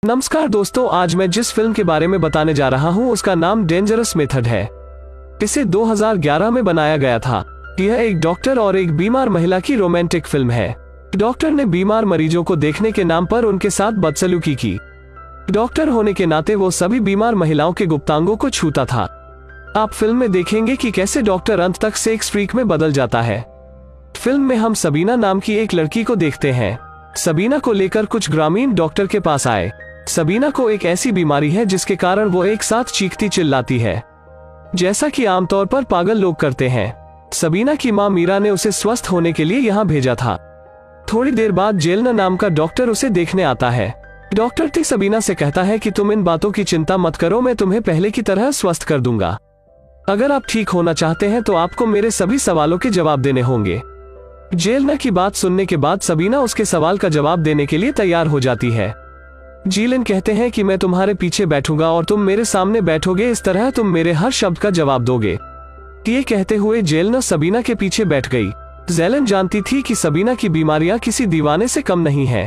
नमस्कार दोस्तों, आज मैं जिस फिल्म के बारे में बताने जा रहा हूँ उसका नाम डेंजरस मेथड है। इसे 2011 में बनाया गया था। यह एक डॉक्टर और एक बीमार महिला की रोमांटिक फिल्म है। डॉक्टर ने बीमार मरीजों को देखने के नाम पर उनके साथ बदसलूकी की। डॉक्टर होने के नाते वो सभी बीमार महिलाओं के गुप्तांगों को छूता था। आप फिल्म में देखेंगे कि कैसे डॉक्टर अंत तक सेक्स फ्रीक में बदल जाता है। फिल्म में हम सबीना नाम की एक लड़की को देखते हैं। सबीना को लेकर कुछ ग्रामीण डॉक्टर के पास आए। सबीना को एक ऐसी बीमारी है जिसके कारण वो एक साथ चीखती चिल्लाती है, जैसा कि आमतौर पर पागल लोग करते हैं। सबीना की मां मीरा ने उसे स्वस्थ होने के लिए यहाँ भेजा था। थोड़ी देर बाद जेलना नाम का डॉक्टर उसे देखने आता है। डॉक्टर सबीना से कहता है कि तुम इन बातों की चिंता मत करो, मैं तुम्हें पहले की तरह स्वस्थ कर दूंगा। अगर आप ठीक होना चाहते हैं तो आपको मेरे सभी सवालों के जवाब देने होंगे। जेलना की बात सुनने के बाद सबीना उसके सवाल का जवाब देने के लिए तैयार हो जाती है। जीलन कहते हैं कि मैं तुम्हारे पीछे बैठूंगा और तुम मेरे सामने बैठोगे, इस तरह तुम मेरे हर शब्द का जवाब दोगे। ये कहते हुए जेलना सबीना के पीछे बैठ गई। जेलन जानती थी कि सबीना की बीमारियां किसी दीवाने से कम नहीं है,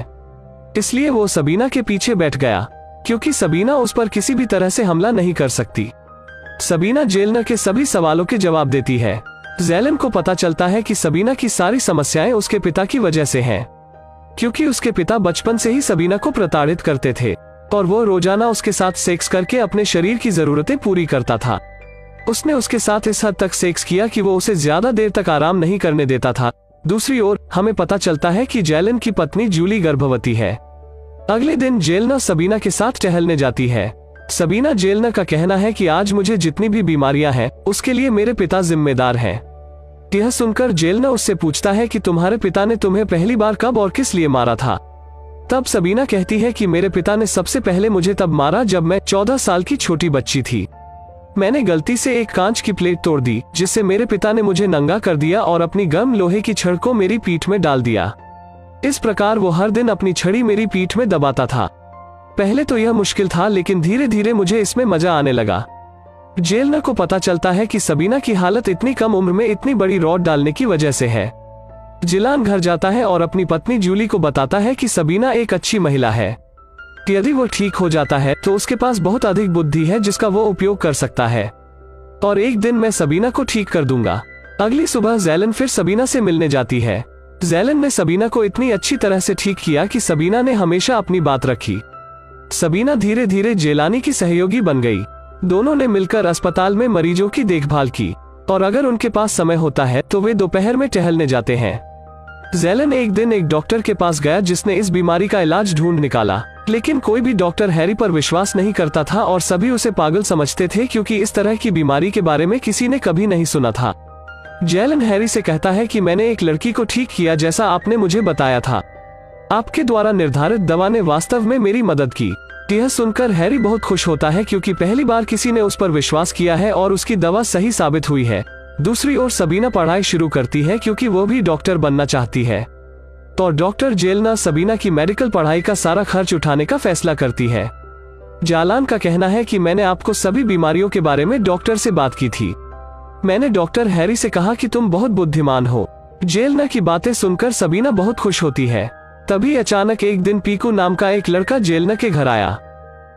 इसलिए वो सबीना के पीछे बैठ गया, क्योंकि सबीना उस पर किसी भी तरह से हमला नहीं कर सकती। सबीना जेलना के सभी सवालों के जवाब देती है। जेलन को पता चलता है कि सबीना की सारी समस्याएं उसके पिता की वजह से हैं, क्योंकि उसके पिता बचपन से ही सबीना को प्रताड़ित करते थे और वो रोजाना उसके साथ सेक्स करके अपने शरीर की जरूरतें पूरी करता था। उसने उसके साथ इस हद तक सेक्स किया कि वो उसे ज्यादा देर तक आराम नहीं करने देता था। दूसरी ओर हमें पता चलता है कि जेलन की पत्नी जूली गर्भवती है। अगले दिन जेलना सबीना के साथ टहलने जाती है। सबीना जेलना का कहना है कि आज मुझे जितनी भी बीमारियां हैं उसके लिए मेरे पिता जिम्मेदार हैं। यह सुनकर जेलना उससे पूछता है कि तुम्हारे पिता ने तुम्हें पहली बार कब और किस लिए मारा था। तब सबीना कहती है कि मेरे पिता ने सबसे पहले मुझे तब मारा जब मैं 14 साल की छोटी बच्ची थी। मैंने गलती से एक कांच की प्लेट तोड़ दी, जिससे मेरे पिता ने मुझे नंगा कर दिया और अपनी गर्म लोहे की छड़ को मेरी पीठ में डाल दिया। इस प्रकार वो हर दिन अपनी छड़ी मेरी पीठ में दबाता था। पहले तो यह मुश्किल था, लेकिन धीरे धीरे मुझे इसमें मजा आने लगा। जेलना को पता चलता है कि सबीना की हालत इतनी कम उम्र में इतनी बड़ी रॉड डालने की वजह से है। जिलान घर जाता है और अपनी पत्नी जूली को बताता है कि सबीना एक अच्छी महिला है। यदि वो ठीक हो जाता है तो उसके पास बहुत अधिक बुद्धि है जिसका वो उपयोग कर सकता है, और एक दिन मैं सबीना को ठीक कर दूंगा। अगली सुबह जेलन फिर सबीना से मिलने जाती है। जेलन ने सबीना को इतनी अच्छी तरह से ठीक किया कि सबीना ने हमेशा अपनी बात रखी। सबीना धीरे धीरे जेलानी की सहयोगी बन गई। दोनों ने मिलकर अस्पताल में मरीजों की देखभाल की, और अगर उनके पास समय होता है तो वे दोपहर में टहलने जाते हैं। जेलन एक दिन एक डॉक्टर के पास गया जिसने इस बीमारी का इलाज ढूंढ निकाला, लेकिन कोई भी डॉक्टर हैरी पर विश्वास नहीं करता था और सभी उसे पागल समझते थे, क्योंकि इस तरह की बीमारी के बारे में किसी ने कभी नहीं सुना था। जेलन हैरी से कहता है कि मैंने एक लड़की को ठीक किया जैसा आपने मुझे बताया था। आपके द्वारा निर्धारित दवा ने वास्तव में मेरी मदद की। यह सुनकर हैरी बहुत खुश होता है, क्योंकि पहली बार किसी ने उस पर विश्वास किया है और उसकी दवा सही साबित हुई है। दूसरी ओर सबीना पढ़ाई शुरू करती है, क्योंकि वो भी डॉक्टर बनना चाहती है। तो डॉक्टर जेलना सबीना की मेडिकल पढ़ाई का सारा खर्च उठाने का फैसला करती है। जालान का कहना है कि मैंने आपको सभी बीमारियों के बारे में डॉक्टर से बात की थी। मैंने डॉक्टर हैरी से कहा कि तुम बहुत बुद्धिमान हो। जेलना की बातें सुनकर सबीना बहुत खुश होती है। तभी अचानक एक दिन पीकू नाम का एक लड़का जेलना के घर आया।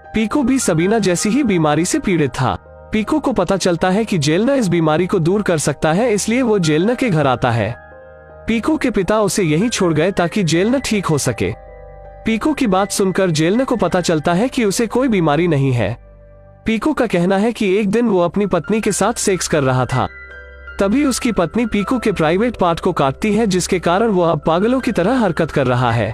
पीकू भी सबीना जैसी ही बीमारी से पीड़ित था। पीकू को पता चलता है कि जेलना इस बीमारी को दूर कर सकता है, इसलिए वो जेलना के घर आता है। पीकू के पिता उसे यहीं छोड़ गए ताकि जेलना ठीक हो सके। पीकू की बात सुनकर जेलना को पता चलता है कि उसे कोई बीमारी नहीं है। पीकू का कहना है कि एक दिन वो अपनी पत्नी के साथ सेक्स कर रहा था। तभी उसकी पत्नी पीकू के प्राइवेट पार्ट को काटती है, जिसके कारण वो अब पागलों की तरह हरकत कर रहा है।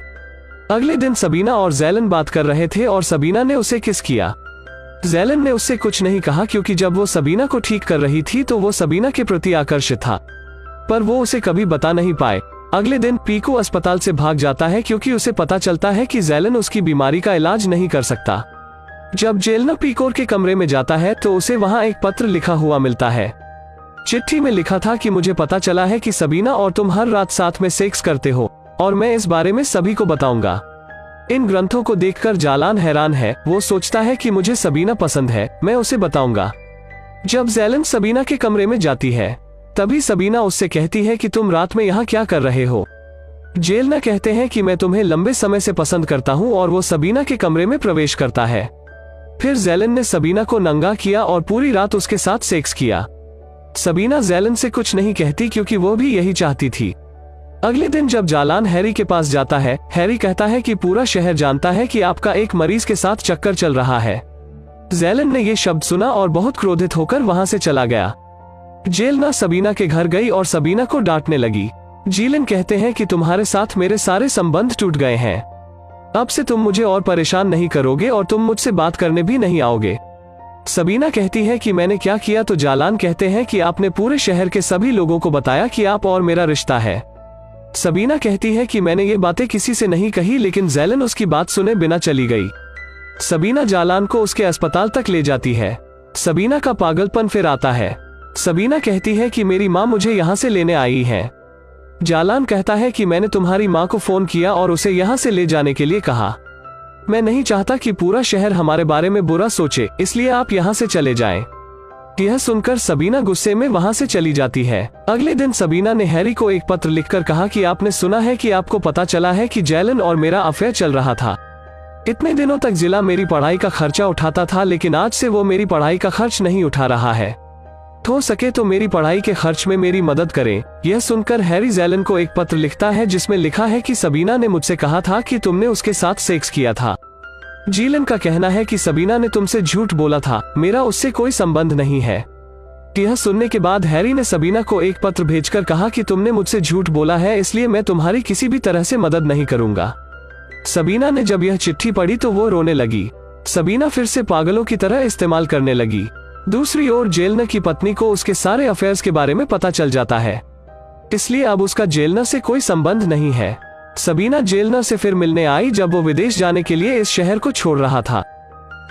अगले दिन सबीना और जेलन बात कर रहे थे और सबीना ने उसे किस किया। जेलन ने उससे कुछ नहीं कहा, क्योंकि जब वो सबीना को ठीक कर रही थी तो वो सबीना के प्रति आकर्षित था, पर वो उसे कभी बता नहीं पाए। अगले दिन पीकू अस्पताल से भाग जाता है, क्योंकि उसे पता चलता है कि जेलन उसकी बीमारी का इलाज नहीं कर सकता। जब जेलन पीकोर के कमरे में जाता है तो उसे वहाँ एक पत्र लिखा हुआ मिलता है। चिट्ठी में लिखा था कि मुझे पता चला है कि सबीना और तुम हर रात साथ में सेक्स करते हो, और मैं इस बारे में सभी को बताऊंगा। इन ग्रंथों को देखकर जालान हैरान है। वो सोचता है कि मुझे सबीना पसंद है, मैं उसे बताऊंगा। जब जेलन सबीना के कमरे में जाती है, तभी सबीना उससे कहती है कि तुम रात में यहाँ क्या कर रहे हो। जेलना कहते हैं कि मैं तुम्हें लंबे समय से पसंद करता हूँ और वो सबीना के कमरे में प्रवेश करता है। फिर जेलन ने सबीना को नंगा किया और पूरी रात उसके साथ सेक्स किया। सबीना जेलन से कुछ नहीं कहती क्योंकि वो भी यही चाहती थी। अगले दिन जब जालान हैरी के पास जाता है, हैरी कहता है कि पूरा शहर जानता है कि आपका एक मरीज के साथ चक्कर चल रहा है। जेलन ने ये शब्द सुना और बहुत क्रोधित होकर वहां से चला गया। जेलना सबीना के घर गई और सबीना को डांटने लगी। जीलन कहते हैं कि तुम्हारे साथ मेरे सारे संबंध टूट गए हैं। अब से तुम मुझे और परेशान नहीं करोगे और तुम मुझसे बात करने भी नहीं आओगे। सबीना कहती है कि मैंने क्या किया, तो जालान कहते हैं कि आपने पूरे शहर के सभी लोगों को बताया कि आप और मेरा रिश्ता है। सबीना कहती है कि मैंने ये बातें किसी से नहीं कही, लेकिन जेलन उसकी बात सुने बिना चली गई। सबीना जालान को उसके अस्पताल तक ले जाती है। सबीना का पागलपन फिर आता है। सबीना कहती है कि मेरी माँ मुझे यहाँ से लेने आई है। जालान कहता है कि मैंने तुम्हारी माँ को फोन किया और उसे यहाँ से ले जाने के लिए कहा। मैं नहीं चाहता कि पूरा शहर हमारे बारे में बुरा सोचे, इसलिए आप यहाँ से चले जाएं। यह सुनकर सबीना गुस्से में वहां से चली जाती है। अगले दिन सबीना ने हैरी को एक पत्र लिखकर कहा कि आपने सुना है कि आपको पता चला है कि जेलन और मेरा अफेयर चल रहा था। इतने दिनों तक जिला मेरी पढ़ाई का खर्चा उठाता था, लेकिन आज से वो मेरी पढ़ाई का खर्च नहीं उठा रहा है। हो सके तो मेरी पढ़ाई के खर्च में मेरी मदद करें। यह सुनकर हैरी जेलन को एक पत्र लिखता है जिसमें लिखा है कि सबीना ने मुझसे कहा था कि तुमने उसके साथ सेक्स किया था। जीलन का कहना है कि सबीना ने तुमसे झूठ बोला था, मेरा उससे कोई संबंध नहीं है। यह सुनने के बाद हैरी ने सबीना को एक पत्र भेजकर कहा कि तुमने मुझसे झूठ बोला है, इसलिए मैं तुम्हारी किसी भी तरह से मदद नहीं करूंगा। सबीना ने जब यह चिट्ठी पढ़ी तो वो रोने लगी। सबीना फिर से पागलों की तरह इस्तेमाल करने लगी। दूसरी ओर जेलना की पत्नी को उसके सारे अफेयर्स के बारे में पता चल जाता है, इसलिए अब उसका जेलना से कोई संबंध नहीं है। सबीना जेलना से फिर मिलने आई जब वो विदेश जाने के लिए इस शहर को छोड़ रहा था।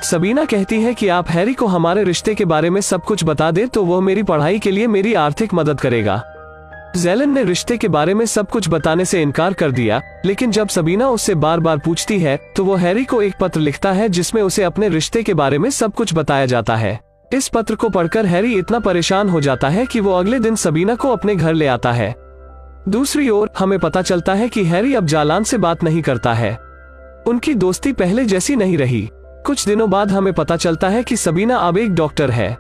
सबीना कहती है कि आप हैरी को हमारे रिश्ते के बारे में सब कुछ बता दे तो वो मेरी पढ़ाई के लिए मेरी आर्थिक मदद करेगा। जेलन ने रिश्ते के बारे में सब कुछ बताने से इनकार कर दिया, लेकिन जब सबीना उससे बार बार पूछती है तो वो हैरी को एक पत्र लिखता है जिसमें उसे अपने रिश्ते के बारे में सब कुछ बताया जाता है। इस पत्र को पढ़कर हैरी इतना परेशान हो जाता है कि वो अगले दिन सबीना को अपने घर ले आता है। दूसरी ओर हमें पता चलता है कि हैरी अब जालान से बात नहीं करता है। उनकी दोस्ती पहले जैसी नहीं रही। कुछ दिनों बाद हमें पता चलता है कि सबीना अब एक डॉक्टर है।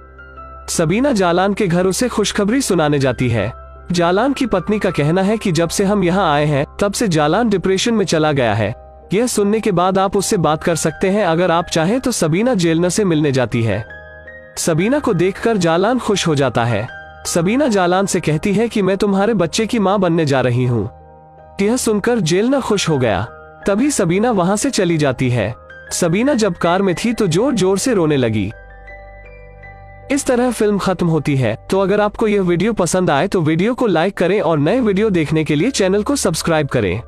सबीना जालान के घर उसे खुशखबरी सुनाने जाती है। जालान की पत्नी का कहना है कि जब से हम यहाँ आए हैं तब से जालान डिप्रेशन में चला गया है। यह सुनने के बाद आप उससे बात कर सकते हैं अगर आप चाहें तो सबीना जेलनर से मिलने जाती है। सबीना को देखकर जालान खुश हो जाता है। सबीना जालान से कहती है कि मैं तुम्हारे बच्चे की माँ बनने जा रही हूँ। यह सुनकर जेलनर खुश हो गया। तभी सबीना वहां से चली जाती है। सबीना जब कार में थी तो जोर जोर से रोने लगी। इस तरह फिल्म खत्म होती है। तो अगर आपको यह वीडियो पसंद आए तो वीडियो को लाइक करें और नए वीडियो देखने के लिए चैनल को सब्सक्राइब करें।